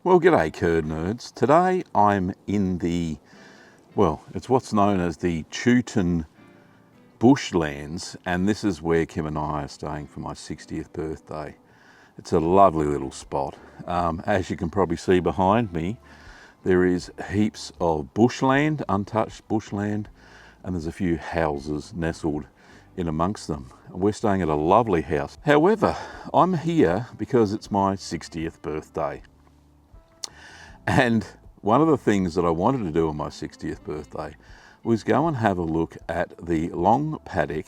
Well, g'day curd nerds. Today I'm in it's what's known as the Chewton bushlands, and this is where Kim and I are staying for my 60th birthday. It's a lovely little spot. As you can probably see behind me, there is heaps of bushland, untouched bushland, and there's a few houses nestled in amongst them. We're staying at a lovely house. However, I'm here because it's my 60th birthday. And one of the things that I wanted to do on my 60th birthday was go and have a look at the Long Paddock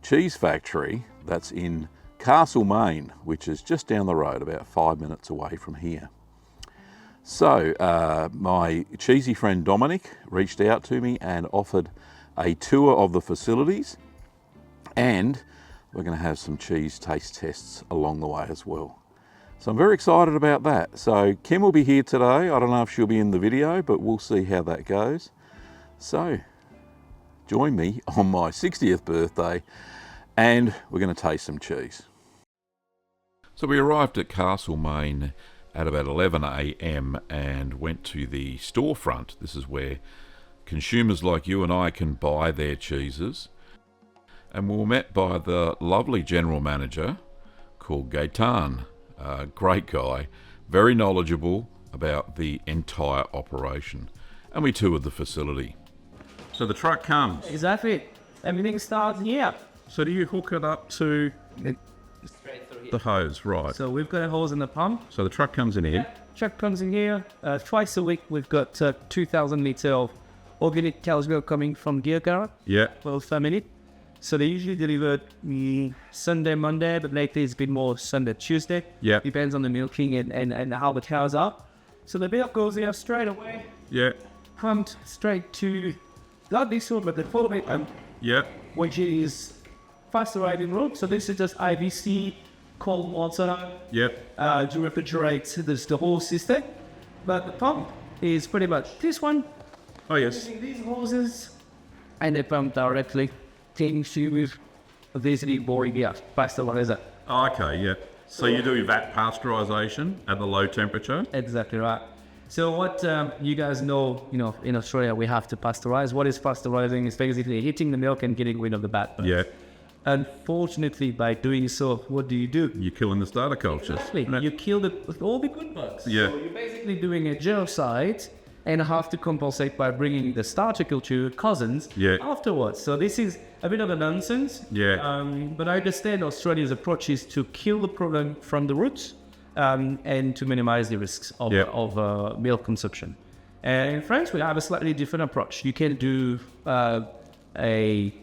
Cheese factory that's in Castlemaine, which is just down the road, about 5 minutes away from here. So my cheesy friend Dominic reached out to me and offered a tour of the facilities, and we're going to have some cheese taste tests along the way as well. So I'm very excited about that. So Kim will be here today. I don't know if she'll be in the video, but we'll see how that goes. So join me on my 60th birthday and we're going to taste some cheese. So we arrived at Castlemaine at about 11 a.m. and went to the storefront. This is where consumers like you and I can buy their cheeses. And we were met by the lovely general manager called Gavin. Great guy, very knowledgeable about the entire operation. And we toured the facility. So the truck comes. Exactly. Everything starts here. So do you hook it up to the hose, right? So we've got a hose in the pump. So the truck comes in here. Truck comes in here. Twice a week we've got 2,000 litres of organic cow's milk coming from Gilgara. Yeah. Well, family. So they usually deliver Sunday, Monday, but lately it's been more Sunday, Tuesday. Yeah. Depends on the milking and how the cows are. So the milk goes here straight away. Yeah. Pumped straight to, not this one, but the full Yeah. which is pasteurizing room. So this is just IVC, cold water, Yep. to refrigerate the whole system. But the pump is pretty much this one. Oh yes. Using these hoses, and they pump directly into with basically boring pasteurizer. Oh, okay, yeah. So you do that pasteurization at the low temperature? Exactly right. So what you guys know, in Australia we have to pasteurize. What is pasteurizing? It's basically heating the milk and getting rid of the bad bugs. Yeah. Unfortunately, by doing so, what do? You're killing the starter cultures. Exactly. You kill all the good bugs. Yeah. So you're basically doing a genocide and have to compensate by bringing the starter culture cousins afterwards. So this is a bit of a nonsense. Yeah. But I understand Australia's approach is to kill the problem from the roots and to minimize the risks of milk consumption. And in France, we have a slightly different approach. You can do a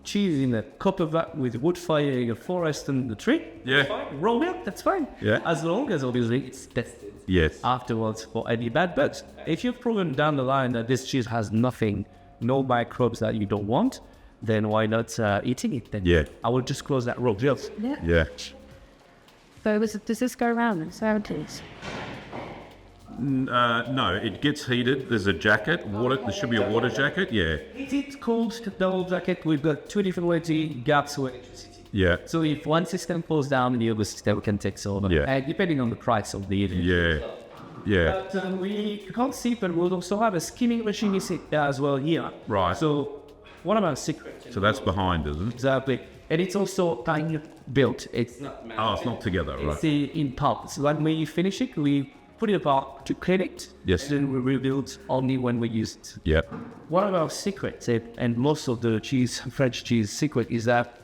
cheese in a copper vat with wood firing a forest and the tree. Yeah. That's fine. Raw milk, that's fine. Yeah. As long as obviously it's tested. Yes. Afterwards for any bad bugs. If you've proven down the line that this cheese has nothing, no microbes that you don't want, then why not eating it then? Yeah. I will just close that road. Yes. Yeah. So does this go around in ceremonies? No, it gets heated. There's a jacket. There should be a water jacket. Yeah. It's called double jacket. We've got two different ways to gaps with electricity. Yeah. So if one system falls down, the other system can take over. Yeah. And depending on the price of the Yeah. Yeah. But we can't see, but we'll also have a skimming machine as well here. Right. So one of our secrets. So that's behind, isn't it? Exactly. And it's also kind of built. It's not Oh, it's not together, right? It's in parts. When we finish it, we put it apart to clean it. Yes. And then we rebuild only when we use it. Yeah. One of our secrets, and most of the French cheese secret, is that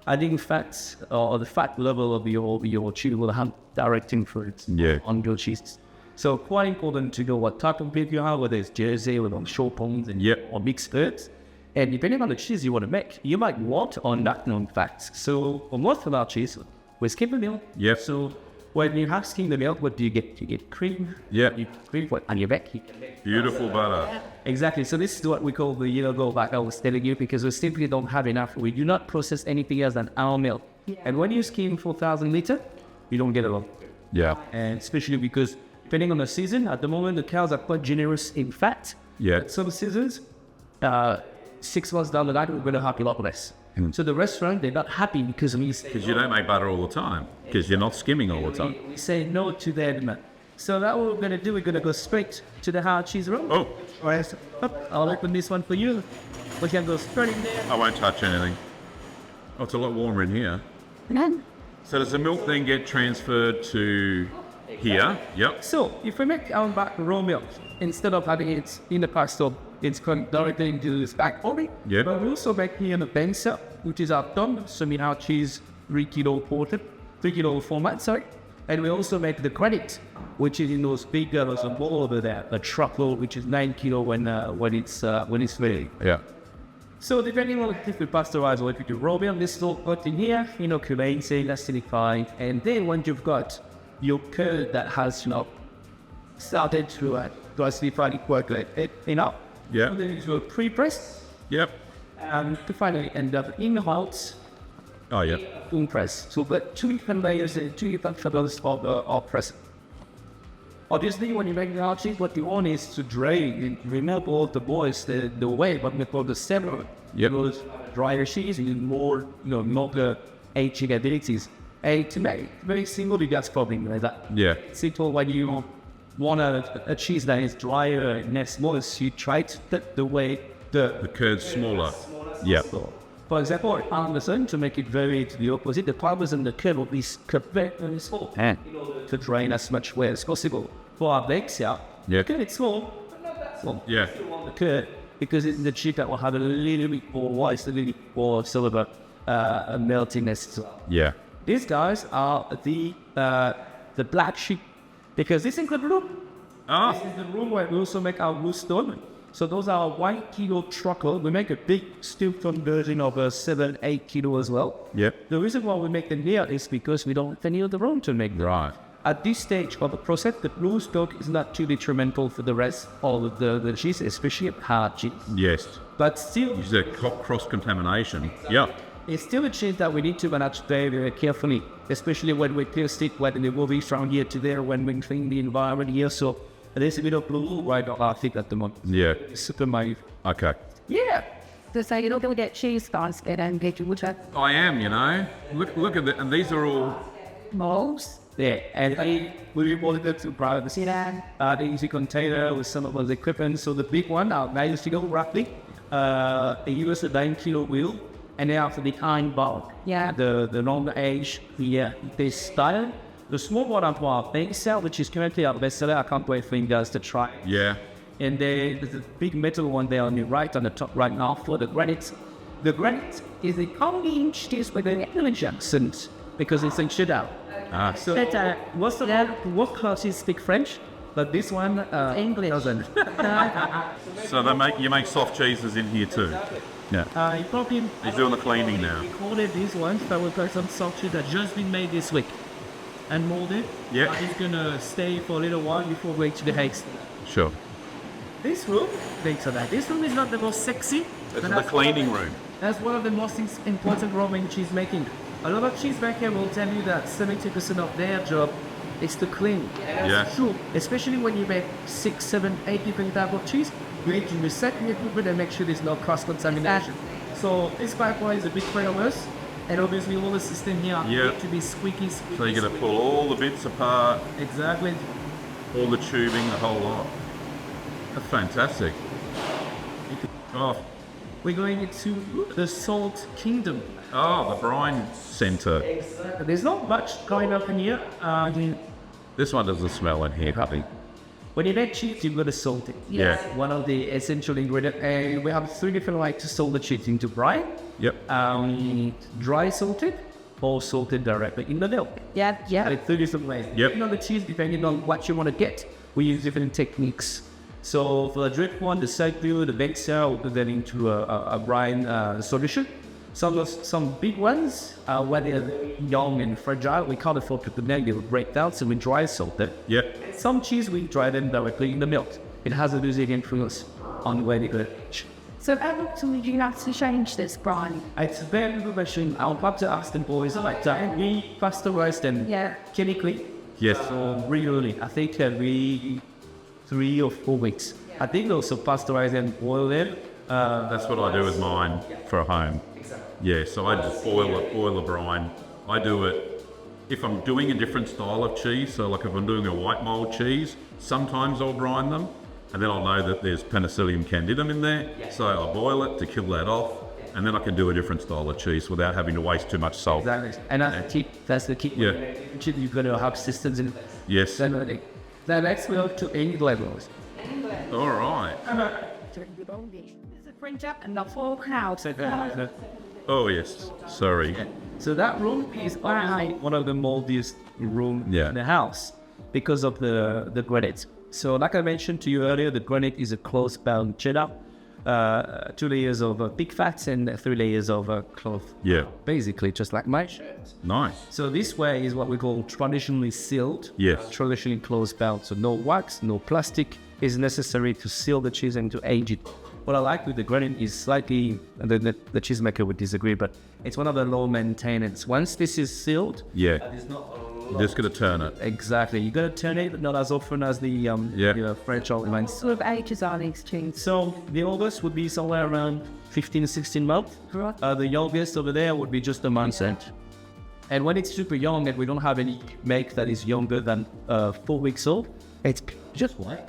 adding fats or the fat level of your cheese will have direct influence on your cheese. So quite important to know what type of milk you have, whether it's Jersey or short ponds or mixed herbs. And depending on the cheese you want to make, you might want unknown fats. So for most of our cheese, we skip the milk. Yep. So when you're asking the milk, what do you get? You get cream. Yep. You get cream, and you make. Beautiful butter. Exactly. So this is what we call the yellow go back I was telling you, because we simply don't have enough. We do not process anything else than our milk. Yeah. And when you skim 4,000 litres, you don't get a lot. Yeah. And especially because depending on the season, at the moment the cows are quite generous in fat. Yeah. At some seasons, 6 months down the line, we're going to have a lot less. So the restaurant, they're not happy because we say... Because you don't make butter all the time, because you're not skimming all the time. We say no to them So that what we're gonna do, we're gonna go straight to the hard cheese room. Oh, Alright, so, I'll open this one for you. We can go straight in there. I won't touch anything. Oh, it's a lot warmer in here. So does the milk then get transferred to here? Yep. So if we make our back raw milk, instead of having it in the pack store, it's going directly into this back for me. Yep. But we also make here the bank cell, which is our ton, so we have cheese 3 kilo ported, 3 kilo format, sorry. And we also make the credit, which is in those big those ball over there, the truckload, which is 9 kilo when it's ready. Yeah. So depending on if we pasteurize or if we do raw milk, this is all put in here, inoculate, acidified, and then when you've got your curd that has started to acidify it coagulate it, Yeah. put it into a pre-press, Yep. and to finally end up in house Oh, yeah. boom press. So we've got 2 different layers and 2 different levels of press. Obviously, when you make the hard cheese, what you want is to drain, remove all the boils the way, but we call the several. Yep. Because drier cheese, you need more, longer aging abilities. And to make very simple, you guys probably know that. Yeah. Simple, when you want a cheese that is drier and less moist, you try to take the way The curd's smaller. Yep. For example, at Artisan, to make it very to the opposite, the fibers and the curd will be cut very, very small in order to drain as much weight as possible. For our bakes, Yeah. curd it's small, but not that small. Yeah. The curd, because it's the cheese that will have a little bit more white, a little bit more sort of a meltiness as well. Yeah. These guys are the black sheep, because this is the room. Ah. This is the room where we also make our loose stone. So those are 1 kilo truckload. We make a big steel conversion of 7-8 kilo as well. Yep. The reason why we make them here is because we don't have any other room to make them. Right. At this stage of the process, the blue stock is not too detrimental for the rest of the cheese, especially hard cheese. Yes. But still, Is there cross-contamination? Yeah. it's still a cheese that we need to manage very, very carefully, especially when we test it, when we move it from here to there, when we clean the environment here. So there's a bit of blue right on our thing at the moment. Yeah. It's super mild. Okay. Yeah. So you're not going to get cheese basket and get you which I am, Look at that. And these are all... molds. Yeah, and we wanted them to privacy. Yeah. The easy container with some of the equipment. So the big one, 9 kilo roughly. They give us a 9 kilo wheel, and then after the iron bar. Yeah. The longer age, this style. The small one of our bank cell, which is currently our bestseller. I can't wait for you guys to try. Yeah. And there's a big metal one there on the right, on the top right now for the granite. The granite is a commonly cheese with an English accent because it's in Cheddar. Ah. So most of work classes speak French, but this one English. doesn't. So you make soft cheeses in here too? Yeah. You probably He's doing the cleaning now. recorded these ones, but we've got some soft cheese that just been made this week and molded. Yeah. It's gonna stay for a little while before going to the haste. Sure. This room, thanks for that. This room is not the most sexy. This but is the that's cleaning room. That's one of the most important roles in cheese making. A lot of cheesemakers will tell you that 70% of their job is to clean. And that's true, especially when you make 6, 7, 8 different types of cheese. You need to reset the equipment and make sure there's no cross-contamination. So this pipeline is a big part of us, and obviously all the system here need to be squeaky. So you're going to pull all the bits apart, Exactly. all the tubing, the whole lot. That's fantastic. Oh, We're going into the Salt Kingdom. the brine centre. There's not much going up in here. This one doesn't smell in here, puppy. When you make cheese, you've got to salt it. Yeah. One of the essential ingredients. And we have 3 different ways to salt the cheese: into brine, Yep. dry salted, or salted directly in the milk. Yeah, yeah. And 3 different ways. Yep. Depending on the cheese, depending on what you want to get, we use different techniques. So for the drip one, the side view, the baked cell, we put that into a brine solution. Some big ones, where they're very young and fragile, we can't afford to put them, they will break down, so we dry salt them. Yep. Some cheese, we dry them directly in the milk. It has a losing influence on where they go. So how often would you have to change this brine? It's a very good question. I'll have to ask them boys, but we pasteurize them chemically. Yes. So really early. I think every 3 or 4 weeks. I think also pasteurize and boil them. That's what I do with mine for a home. Yeah, so I just boil the brine. I do it if I'm doing a different style of cheese, so like if I'm doing a white mold cheese, sometimes I'll brine them, and then I'll know that there's Penicillium candidum in there, so I'll boil it to kill that off, and then I can do a different style of cheese without having to waste too much salt. Exactly. And that's the key. Yeah. You've got to have systems in place. Yes. Then let's go to any levels. All right. There's a French up and the full house. Oh yes. Sorry. So that room is actually one of the moldiest rooms in the house because of the granite. So like I mentioned to you earlier, the granite is a close bound cheddar, 2 layers of pig fats and 3 layers of cloth. Yeah. Basically, just like my shirt. Nice. So this way is what we call traditionally sealed. Yes. Traditionally closed bound. So no wax, no plastic is necessary to seal the cheese and to age it. What I like with the granite is slightly, the cheesemaker would disagree, but it's one of the low maintenance. Once this is sealed, Yeah. it's not You're just gonna turn it. exactly. You gotta turn it, but not as often as the French old wines. Sort of ages are these cheese. So the oldest would be somewhere around 15, 16 months. Right. The youngest over there would be just a month. And when it's super young and we don't have any make that is younger than 4 weeks old, it's just white.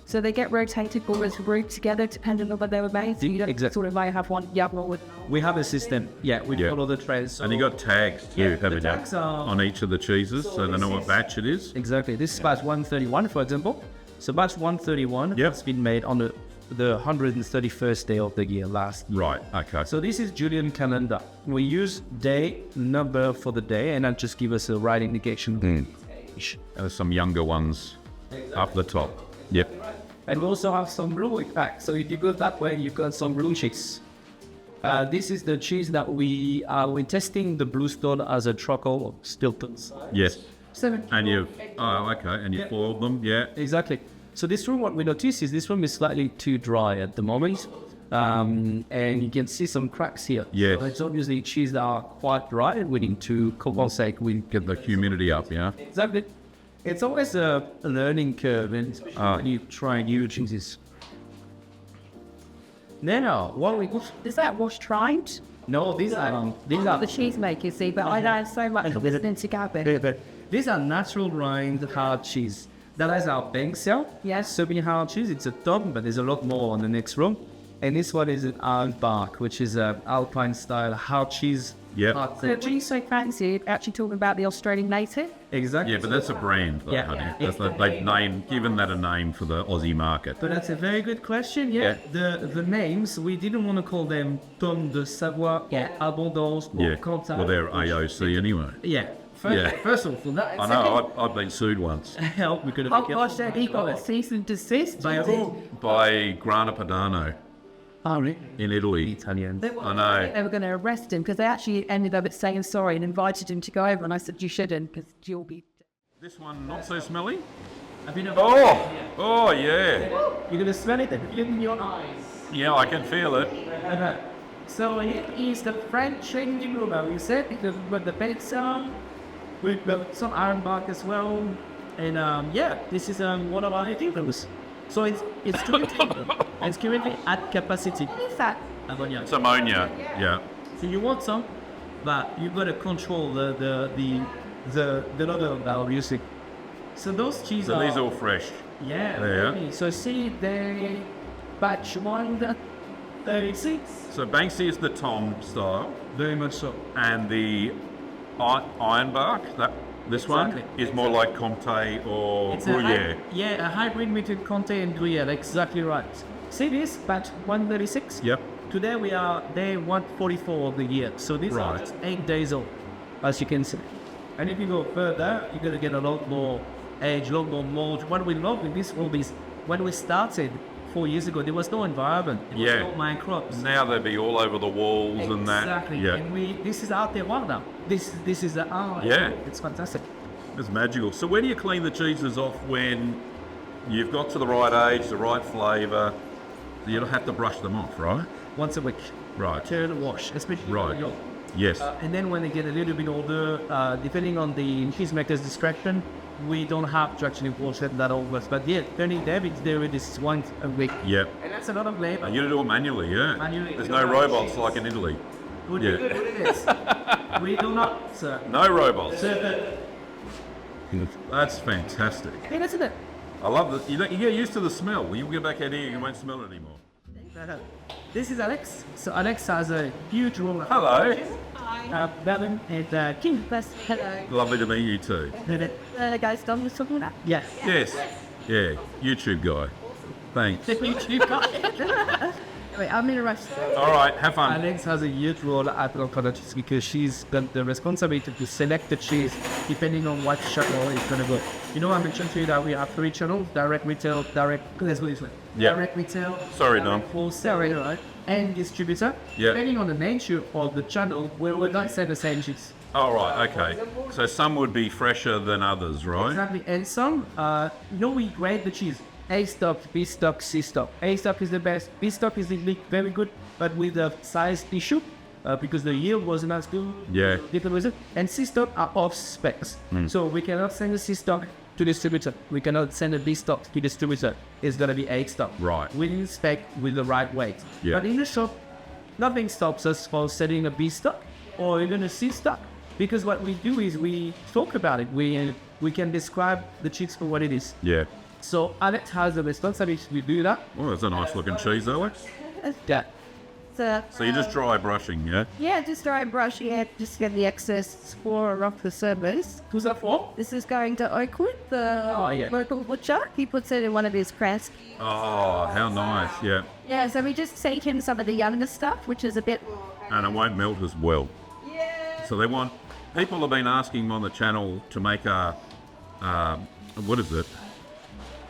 So they get rotated or as grouped together depending on what they were made. So you don't Exactly. sort of like have one young one with We have a system. Yeah, we Yeah. follow the trends. So And you got tags too, Yeah, haven't the you? tags are- On each of the cheeses, so they know what batch it is. Exactly. This is batch 131, for example. So batch 131 Yep. has been made on the 131st day of the year last year. Right. Okay. So this is Julian calendar. We use day number for the day, and that just give us a right indication. Age. There's some younger ones up the top. Yep. And we also have some blue in fact. So if you go that way, you've got some blue cheese. This is the cheese that we're testing the bluestone as a trocal Stilton size. Yes. so And you've and you foiled them. Yeah. Exactly. So this room, what we notice is this room is slightly too dry at the moment. And you can see some cracks here. Yes. So it's obviously cheese that are quite dry and we need to compensate with. Get the humidity up. Yeah. Exactly. It's always a learning curve and when you try new cheeses. Now, what we is that wash tried? no, these are The cheesemakers see, but I know so much listening to Gavin. these are natural rind hard cheese. That is our bank cell. Yes. Semi-hard cheese. It's a top, but there's a lot more on the next room. And this one is an Aardvark, which is a Alpine style hard cheese. Yep. hard So when you so fancy, actually talking about the Australian native. Exactly. Yeah, but that's a brand, though, Yeah. honey. They've given that a name for the Aussie market. But that's a very good question. Yeah. The names, we didn't want to call them Tom de Savoie, Abondance, or Yeah. Cantal. Well, they're AOC anyway. Yeah. Yeah. First of all, that I know. I've been sued once help. We could have Oh gosh, he got a cease and desist. by who? by Grana Padano Oh, really? in Italy. Italian. I know. They were going to arrest him because they actually ended up saying sorry and invited him to go over. And I said, you shouldn't because you'll be. This one not so smelly. Have you Oh yeah. You're gonna smell it in your eyes. Yeah, I can feel it. So it is the French changing room, as we said, because we've got the pizza, we've got some Aardvark as well, and this is one of our rooms. So it's currently at capacity. What is that? Ammonia. It's ammonia. Yeah. So you want some, but you've got to control the level that we're using. So those cheese So these are all fresh. yeah. Yeah. Really. So see they batch 136. So Banksy is the Tom style, Very much so. and the Ironbark, this Exactly. one, is more like Comté or It's Gruyere. a hybrid between Comté and Gruyere, exactly right. See this, batch 136? Yep. Today we are day 144 of the year, so these are Right. just 8 days old, as you can see. And if you go further, you're gonna get a lot more age, a lot more mold. What we love with this world is when we started 4 years ago, there was no environment. There was Yeah. no microbes. Now they'd be all over the walls and that. Exactly. Yeah. And this is our terroir now. This is the art. Yeah. It's fantastic. It's magical. So where do you clean the cheeses off when you've got to the right age, the right flavour? You don't have to brush them off, right? Once a week. Right. Turn wash, especially Right. young. Yes. And then when they get a little bit older, depending on the cheesemaker's discretion, we don't have to actually wash them that over. But yeah, turning them, this is once a week. Yep. And that's a lot of labor. You do it manually, yeah. Manually. There's no robots like in Italy. Would Yeah. be good, wouldn't it? We do not, sir. No robots. Sir, That's fantastic. Hey, isn't it? I love that. You get used to the smell. You get back out here, you won't smell it anymore. this is Alex. So Alex has a huge roll of Hello. Gavin and Kim. Hello. Lovely to meet you too. Guys, Dom was talking about. Yes. Yes. Yeah. YouTube guy. Thanks. Wait, I'm in a rush. All right. Have fun. Alex has a huge role at Long Paddock Cheese because she's got the responsibility to select the cheese depending on what channel it's going to go. You know, I mentioned to you that we have 3 channels: direct retail, let's go this way. Yeah. Direct retail, Sorry, direct Dom. wholesale, right? And distributor. Yeah. Depending on the nature of the channel, we will not sell the same cheese. All right. Okay. So some would be fresher than others, right? Exactly. And some, we grade the cheese. A stock, B stock, C stock. A stock is the best. B stock is very good, but with a size issue because the yield wasn't as good. Yeah. Different reason. And C stock are off specs. So we cannot send the C stock to distributor. We cannot send a B stock to distributor. It's gonna be A stock. Right. Within spec with the right weight. Yeah. But in the shop, nothing stops us from selling a B stock or even a C stock. Because what we do is we talk about it. We can describe the cheese for what it is. Yeah. So Alex has the responsibility to do that. Oh, that's a nice looking cheese, Alex. Yeah. So So you're just dry brushing, yeah? yeah, just dry brushing it, just get the excess for off the servers. Who's that for? This is going to Oakwood, the yeah. local butcher. He puts it in one of his crafts. Oh, how nice, yeah. Yeah, so we just take in some of the younger stuff, which is a bit. And it won't melt as well. Yeah. So people have been asking on the channel to make a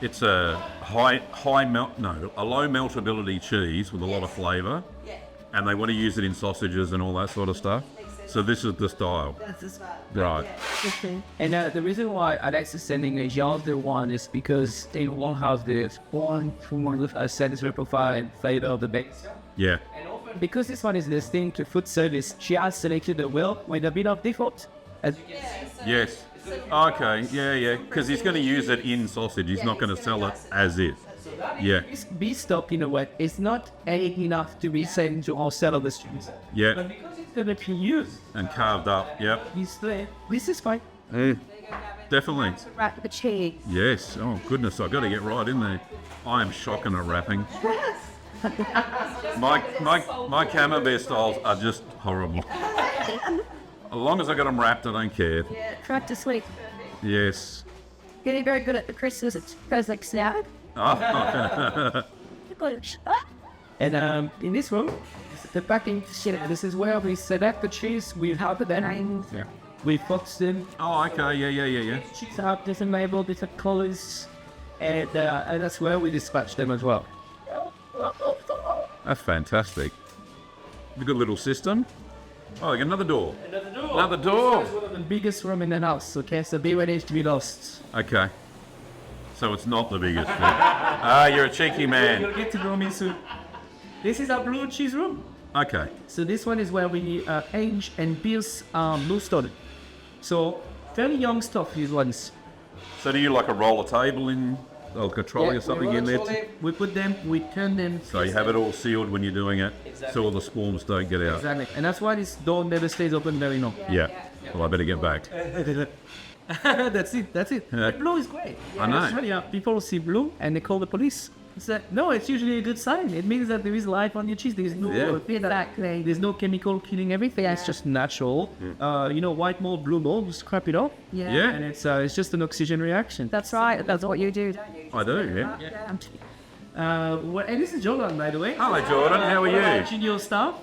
it's a a low meltability cheese with a lot of flavour. Yeah. And they want to use it in sausages and all that sort of stuff. So this is the style. That's the spot. Right. And the reason why Alex is sending a younger one is because they won't have the sensory profile and flavor of the base. Yeah. And often, because this one is destined to food service, she has selected the wheel with a bit of default. As you can see. Yes. Okay. Yeah. Because he's going to use it in sausage. He's not going to sell it as is. Yeah. This B stock, in a way, is not anything enough to be sent to wholesale of the streets. Yeah. But because it's going to be used, And carved up. Yep. this is fine. Definitely. Wrap the cheese. Yes. Oh goodness, I've got to get right in there. I am shocking at wrapping. My camembert styles are just horrible. As long as I got them wrapped, I don't care. Yeah, try to sleep. Yes. Getting very good at the Christmas. It goes like snap. Oh, And in this room, the packing shit. This is where we select the cheese. We have the names. Yeah. We box them. oh, okay. Yeah. Cheese have different labels, different colors, and that's where we dispatch them as well. That's fantastic. A good little system. Oh, I got another door. Another door. It's one of the biggest room in the house. Okay, so be ready to be lost. Okay. So it's not the biggest. Ah, you're a cheeky man. You'll get to know me soon. This is our blue cheese room. Okay. So this one is where we age and build blue stone. So fairly young stuff, these ones. So do you like a roller table in, like a trolley or something in there? We put them, we turn them. So you have it all sealed when you're doing it, so all the swarms don't get out. Exactly. And that's why this door never stays open very long. Yeah. Well, I better get back. That's it. Yeah. But blue is great. I know. It's really, people see blue and they call the police. No, it's usually a good sign. It means that there is life on your cheese. There's no Exactly. There's no chemical killing everything. It's just natural. White mold, blue mold, just scrap it off. Yeah. And it's just an oxygen reaction. That's right. That's what you do, don't you? I do, yeah. And this is Jordan, by the way. Hello, Jordan. How are you? Junior staff.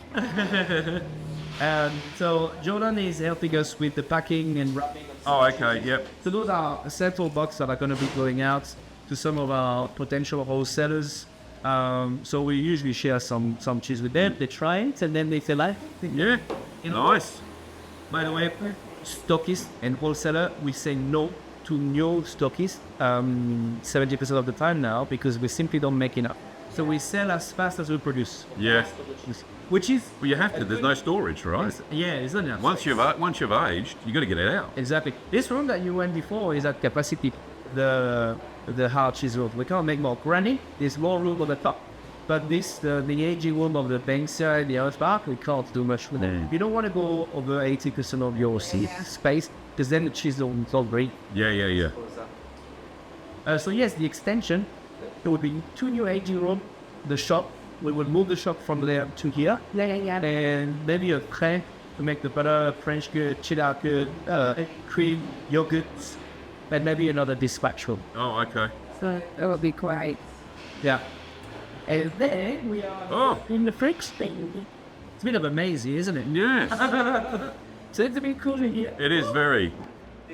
So Jordan is helping us with the packing and wrapping. Oh, okay. Yep. So those are sample boxes that are going to be going out to some of our potential wholesalers. So we usually share some cheese with them. They try it and then they say, like, Yeah. Nice. by the way, stockists and wholesaler, we say no to new stockists 70% of the time now because we simply don't make enough. So we sell as fast as we produce. Yeah. Which is, Well, you have to. There's no storage, right? isn't it? Once you've aged, you got to get it out. Exactly. This room that you went before is at capacity. The hard cheese room. We can't make more granny. There's more room on the top. But the aging room of the Banksia and the Outback, we can't do much with it. You don't want to go over 80% of your space, because then the cheese will not break. Yeah. So yes, the extension, it would be 2 new aging room, the shop, we would move the shop from there to here, and maybe a tray to make the butter, French good, cheddar good, cream, yogurts, and maybe another dispatch room. Oh, okay. So that would be great. Yeah. And then we are in the fridge. It's a bit of a mazy, isn't it? Yes. So it's a bit cool in here. It is very.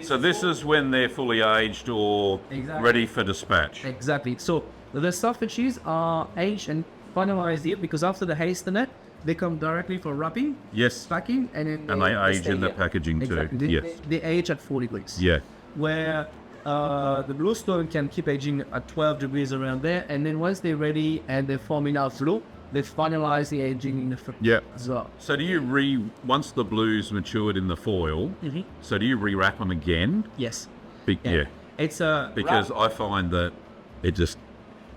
So this is when they're fully aged or ready for dispatch. Exactly. So the softer cheese are aged and finalized here because after the hastener, they come directly for wrapping, Yes. packing, and then They age stay in the here. packaging Exactly. too. Yes. They age at 4 degrees. Yeah. Where the bluestone can keep aging at 12 degrees around there, and then once they're ready and they're forming out through, they finalize the aging in the fridge Yeah. as well. So do you once the blue's matured in the foil, so do you rewrap them again? Yes. Yeah. It's a Because I find that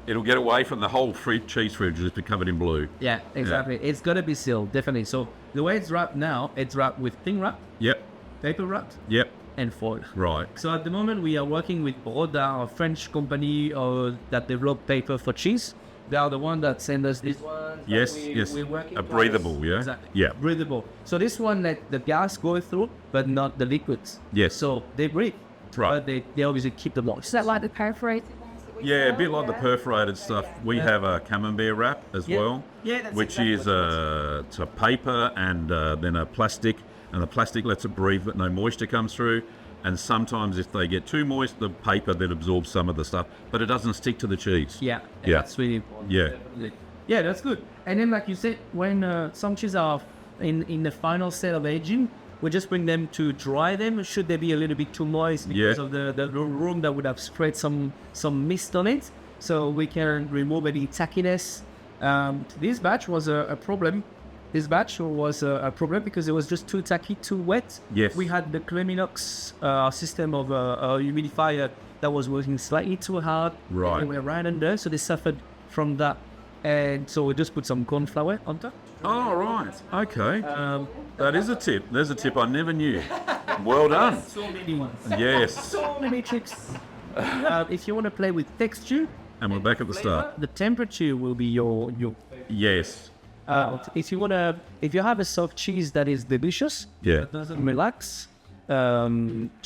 it'll get away from the whole cheese fridge just be covered in blue. Yeah, exactly. It's got to be sealed, definitely. So the way it's wrapped now, it's wrapped with thin wrap, Yep. paper wrapped, Yep. and foil. Right. So at the moment, we are working with Broda, a French company that develop paper for cheese. They are the one that send us this one. Yes. We're working A with. breathable, yeah? Exactly. Yeah. Breathable. So this one let the gas go through, but not the liquids. Yes. So they breathe. Right. But they obviously keep the moist. Is that like the perforated ones that we Yeah, a sell? bit like the perforated stuff. We have a camembert wrap as well, Yeah, that's which exactly is what it's a paper and then a plastic, and the plastic lets it breathe but no moisture comes through. And sometimes if they get too moist, the paper then absorbs some of the stuff, but it doesn't stick to the cheese. Yeah, Yeah. that's really important. Yeah. Definitely. Yeah, that's good. And then, like you said, when some cheese are in the final state of aging, we just bring them to dry them. Should they be a little bit too moist because Yeah. of the room that would have spread some mist on it, so we can remove any tackiness. This batch was a problem. This batch was a problem because it was just too tacky, too wet. Yes. We had the Cleminox system of a humidifier that was working slightly too hard. Right. They were right under, so they suffered from that. And so we just put some corn flour on top. Oh, right. Okay. That is a tip. There's a tip I never knew. Well done. So many ones. Yes. So many tricks. If you want to play with texture, And we're back at the start. the temperature will be your. Yes. If you have a soft cheese that is delicious, Yeah. that doesn't relax,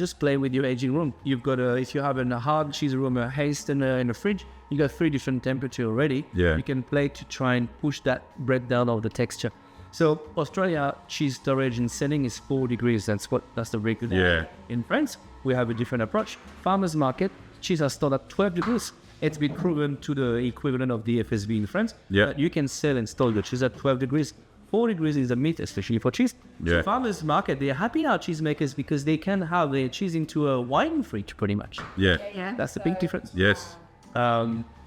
just play with your aging room. You've got if you have a hard cheese room, a haste and a fridge, you got 3 different temperature already. Yeah. You can play to try and push that breakdown of the texture. So Australia cheese storage and selling is 4 degrees. That's the regular. Yeah. In France, we have a different approach. Farmers market cheese are stored at 12 degrees. It's been proven to the equivalent of the FSB in France. Yeah. That you can sell and store the cheese at 12 degrees. 4 degrees is a meat, especially for cheese. Yeah. So farmers market, they're happy now, cheesemakers, because they can have their cheese into a wine fridge pretty much. Yeah. Yeah. That's the big difference. Yes.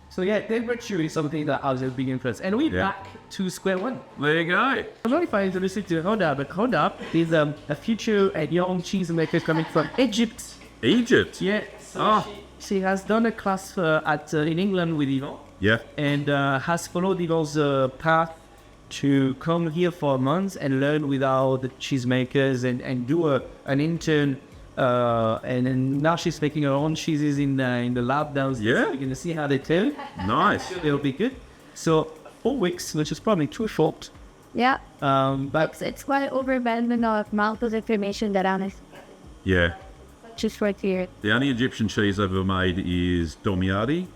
So yeah, temperature is something that has a big influence. And we're Yeah. back to square one. There you go. I don't know if I introduced you to Honda, but Honda is a future and young cheesemaker coming from Egypt. Egypt. Yeah. So Oh. she has done a class in England with Yvon, Yeah. and has followed Yvon's path to come here for a month and learn with our the cheesemakers and do an intern. And then now she's making her own cheeses in the lab downstairs. Yeah. So we're gonna see how they tell. Nice. They'll be good. So 4 weeks, which is probably too short. Yeah. But It's quite overwhelming of amount of information that I'm Yeah. just right here. The only Egyptian cheese I've ever made is Domiati,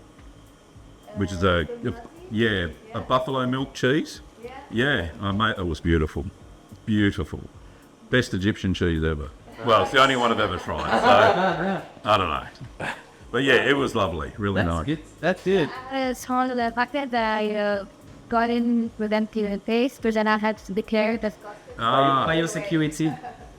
which is a buffalo milk cheese. Yeah, I made it was beautiful, beautiful, best Egyptian cheese ever. Well, it's the only one I've ever tried, so I don't know. But yeah, it was lovely, really that's nice. good. That's good. It's hard the fact that I got in with empty face, but then I had to declare that. Biosecurity.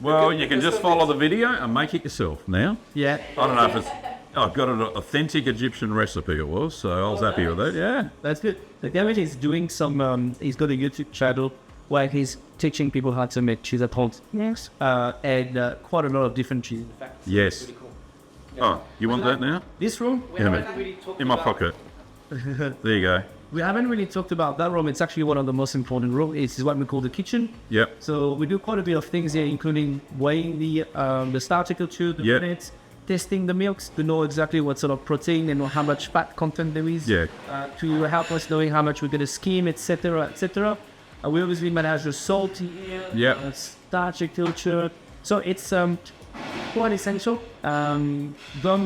Well, you can just follow the video and make it yourself now. Yeah. I don't know if it's. I've got an authentic Egyptian recipe. It was, so I was happy with it. Yeah. That's good. The Gavin is doing some. He's got a YouTube channel where he's teaching people how to make cheese at home. Yes. And quite a lot of different cheese. In fact, Yes. Oh, you want that now? this room, In a minute. In my pocket. There you go. We haven't really talked about that room. It's actually one of the most important rooms. It's what we call the kitchen. Yep. So we do quite a bit of things here, including weighing the starter culture, the minutes, testing the milks to know exactly what sort of protein and how much fat content there is. Yeah. To help us knowing how much we're going to skim, etc., etc. We obviously manage the salt here. Yeah. Starter culture. So it's quite essential. Gum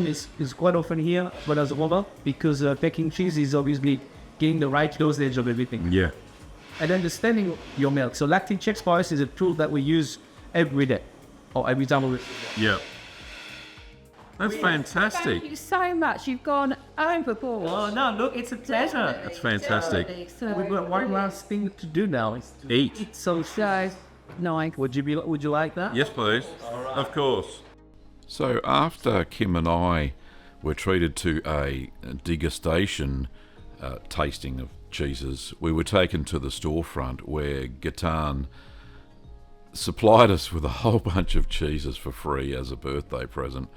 is quite often here, but as well because packing cheese is obviously getting the right dosage of everything. Yeah. And understanding your milk. So lactic checks for us is a tool that we use every day or every time we. Yeah. That's fantastic. Thank you so much. You've gone overboard. Oh no! Look, it's a pleasure. That's fantastic. We've got one last thing to do now. Is to Eat. So Nice. would you like that? Yes, please. Of course. So after Kim and I were treated to a degustation tasting of cheeses, we were taken to the storefront where Gavin supplied us with a whole bunch of cheeses for free as a birthday present.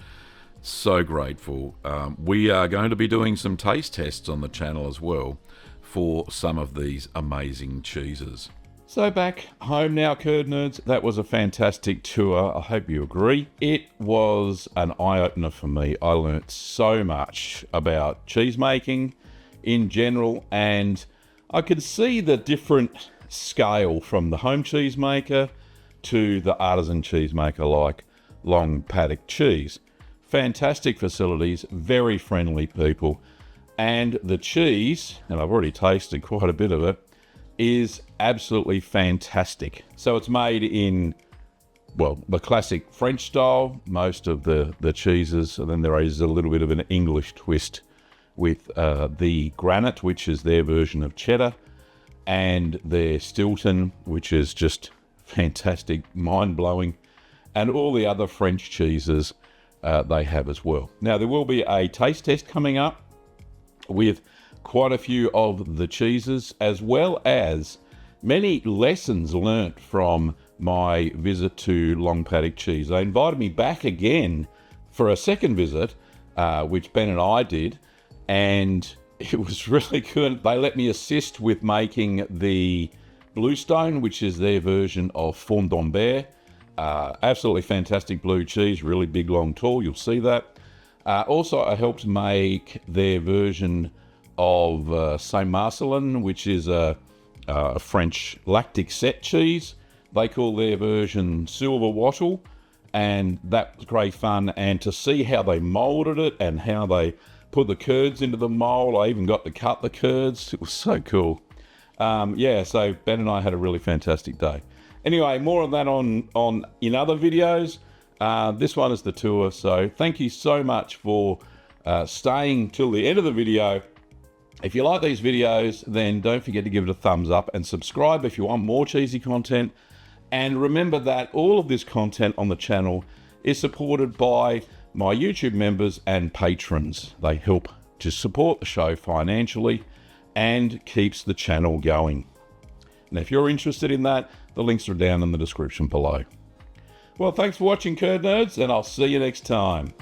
So grateful. We are going to be doing some taste tests on the channel as well for some of these amazing cheeses. So back home now, Curd Nerds. That was a fantastic tour. I hope you agree. It was an eye-opener for me. I learnt so much about cheese making in general, and I could see the different scale from the home cheesemaker to the artisan cheesemaker like Long Paddock Cheese. Fantastic facilities, very friendly people, and the cheese, and I've already tasted quite a bit of it, is absolutely fantastic. So it's made in, well, the classic French style, most of the cheeses, and then there is a little bit of an English twist with the granite, which is their version of cheddar, and their Stilton, which is just fantastic, mind-blowing, and all the other French cheeses they have as well. Now, there will be a taste test coming up with quite a few of the cheeses, as well as many lessons learnt from my visit to Long Paddock Cheese. They invited me back again for a second visit, which Ben and I did, and it was really good. They let me assist with making the Bluestone, which is their version of Fond d'Ambert. Absolutely fantastic blue cheese, really big, long, tall. You'll see that. Also, I helped make their version of Saint-Marcelin, which is a French lactic set cheese. They call their version Silver Wattle, and that was great fun. And to see how they moulded it and how they put the curds into the mould, I even got to cut the curds. It was so cool. Yeah, so Ben and I had a really fantastic day. Anyway, more of that in other videos. This one is the tour, so thank you so much for staying till the end of the video. If you like these videos, then don't forget to give it a thumbs up and subscribe if you want more cheesy content. And remember that all of this content on the channel is supported by my YouTube members and patrons. They help to support the show financially and keeps the channel going. And if you're interested in that, the links are down in the description below. Well, thanks for watching, Curd Nerds, and I'll see you next time.